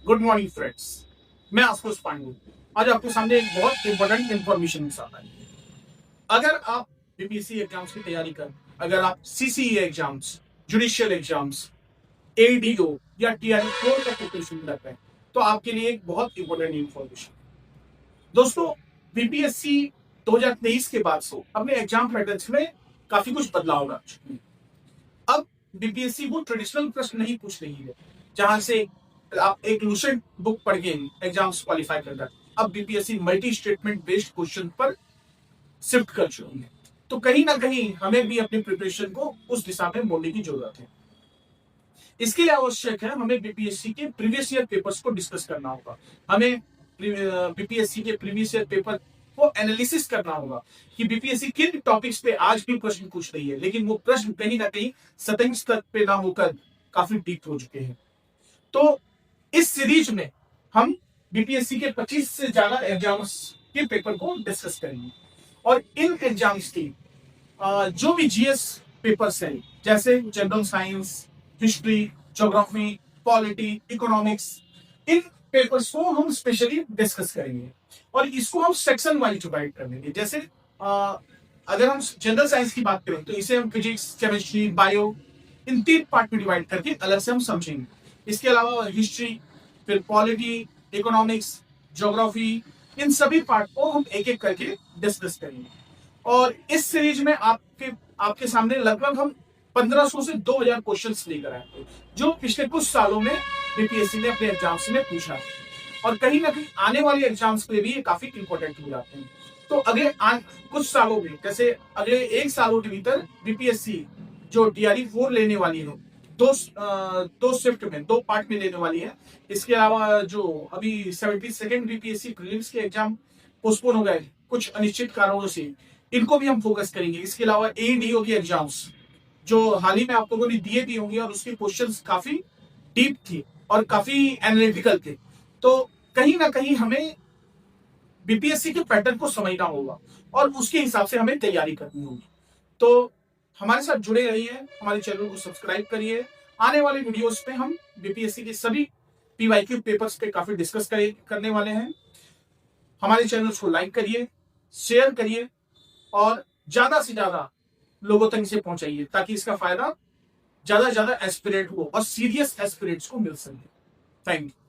Good morning friends. मैं आशुतोष पांडे आज आपके सामने एक बहुत इंपॉर्टेंट इंफॉर्मेशन के साथ आए। अगर आप बीपीएससी एग्जाम्स की तैयारी कर, अगर आप CCE exams, judicial exams, ADO या टीआरई 4 का प्रिपरेशन कर रहे हैं तो आपके लिए एक बहुत इंपॉर्टेंट इंफॉर्मेशन। दोस्तों, बीपीएससी 2023 के बाद से अपने एग्जाम पैटर्न्स में काफी कुछ बदलाव ला चुकी है। अब बीपीएससी वो ट्रेडिशनल प्रश्न नहीं पूछ रही है जहां से आप एक लूसेंट बुक पढ़ के एग्जाम्स क्वालिफाई कर रहे हैं। अब BPSC multi statement based question पर शिफ्ट कर चुकी है। तो कहीं ना कहीं हमें भी अपनी प्रिपरेशन को उस दिशा में मोड़ने की जरूरत है। इसके लिए आवश्यक है हमें बीपीएससी के प्रीवियस ईयर पेपर्स को डिस्कस करना होगा। हमें बीपीएससी के प्रीवियस ईयर पेपर को एनालिसिस करना होगा कि बीपीएससी किन टॉपिक्स पे आज भी प्रश्न पूछ रही है, लेकिन वो प्रश्न कहीं ना कहीं सतही स्तर पे ना होकर काफी डीप हो चुके हैं। तो इस सीरीज में हम बीपीएससी के 25 से ज्यादा एग्जाम्स के पेपर को डिस्कस करेंगे और इन एग्जाम्स की जो भी जीएस पेपर्स हैं, जैसे general science, history, geography, polity, economics, इन पेपर्स को हम स्पेशली डिस्कस करेंगे और इसको हम सेक्शन वाइज डिवाइड कर देंगे। जैसे अगर हम जनरल साइंस की बात करें तो इसे हम फिजिक्स, केमिस्ट्री, बायो, इन 3 पार्ट में डिवाइड करके अलग से हम समझेंगे। इसके अलावा हिस्ट्री, फिर पॉलिटी, इकोनॉमिक्स, ज्योग्राफी, इन सभी पार्ट को हम एक एक करके डिस्कस करेंगे। और इस सीरीज में आपके आपके सामने लगभग हम 1500 से 2000 क्वेश्चंस लेकर आए हैं जो पिछले कुछ सालों में बीपीएससी ने अपने एग्जाम्स में पूछा है और कहीं ना कहीं आने वाले एग्जाम्स के लिए भी ये काफी इंपॉर्टेंट हो जाते हैं। तो अगले कुछ सालों में, जैसे अगले 1 सालों के भीतर बीपीएससी जो टीआरई 4 लेने वाली है, दो शिफ्ट में, 2 पार्ट में लेने वाली है। इसके अलावा जो अभी 72nd बीपीएससी प्रीलिम्स के एग्जाम पोस्टपोन हो गए कुछ अनिश्चित कारणों से, इनको भी हम फोकस करेंगे। इसके अलावा एडीओ की एग्जाम्स जो हाल ही में आप लोगों ने दिए भी होंगे और उसके क्वेश्चंस काफी डीप थे और काफी एनालिटिकल थे। तो कहीं ना कहीं हमें बीपीएससी के पैटर्न को समझना होगा और उसके हिसाब से हमें तैयारी करनी होगी। तो हमारे साथ जुड़े रहिए, हमारे चैनल को सब्सक्राइब करिए। आने वाले वीडियोस पे हम बीपीएससी के सभी पीवाईक्यू पेपर्स पे काफी डिस्कस करने वाले हैं। हमारे चैनल को लाइक करिए, शेयर करिए और ज्यादा से ज्यादा लोगों तक इसे पहुंचाइए ताकि इसका फायदा ज्यादा से ज्यादा एस्पिरेंट हो और सीरियस एस्पिरेंट्स को मिल सके। Thank you.